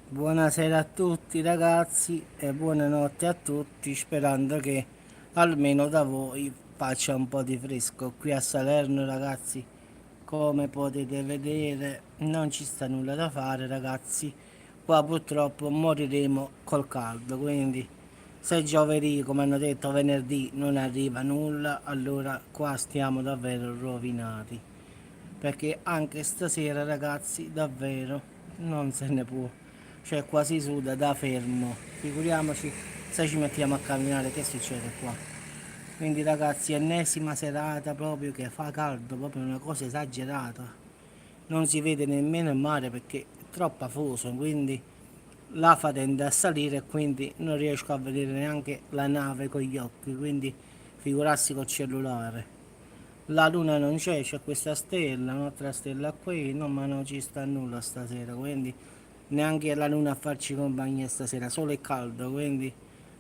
Buonasera a tutti ragazzi e buonanotte a tutti, sperando che almeno da voi faccia un po' di fresco. Qui a Salerno ragazzi, come potete vedere, non ci sta nulla da fare ragazzi. Qua purtroppo moriremo col caldo, quindi se giovedì, come hanno detto, venerdì non arriva nulla, allora qua stiamo davvero rovinati. Perché anche stasera ragazzi, davvero, non se ne può. Cioè qua si suda da fermo. Figuriamoci se ci mettiamo a camminare, che succede qua. Quindi ragazzi, ennesima serata proprio che fa caldo, proprio una cosa esagerata. Non si vede nemmeno il mare perché è troppo afoso, quindi l'afa tende a salire e quindi non riesco a vedere neanche la nave con gli occhi, quindi figurarsi col cellulare. La luna non c'è questa stella, un'altra stella qui, no, ma non ci sta nulla stasera, quindi neanche la luna a farci compagnia stasera, solo è caldo, quindi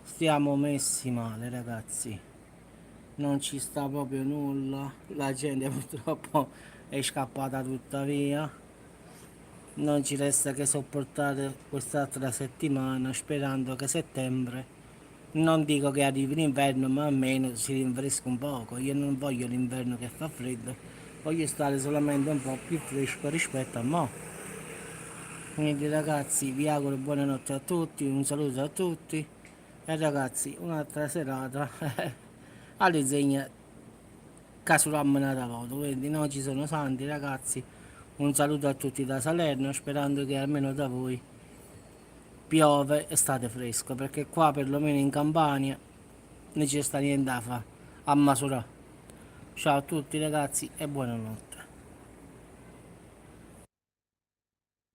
stiamo messi male ragazzi. Non ci sta proprio nulla, la gente purtroppo è scappata tutta via. Non ci resta che sopportare quest'altra settimana sperando che settembre, non dico che arrivi l'inverno, ma almeno si rinfresca un poco. Io non voglio l'inverno che fa freddo, voglio stare solamente un po' più fresco rispetto a mo'. Quindi ragazzi vi auguro buonanotte a tutti, un saluto a tutti e ragazzi un'altra serata all'insegna casurammo una volta, quindi non ci sono santi ragazzi. Un saluto a tutti da Salerno, sperando che almeno da voi piove e state fresco, perché qua perlomeno in Campania non ci sta niente da fare a Masurà. Ciao a tutti ragazzi e buonanotte.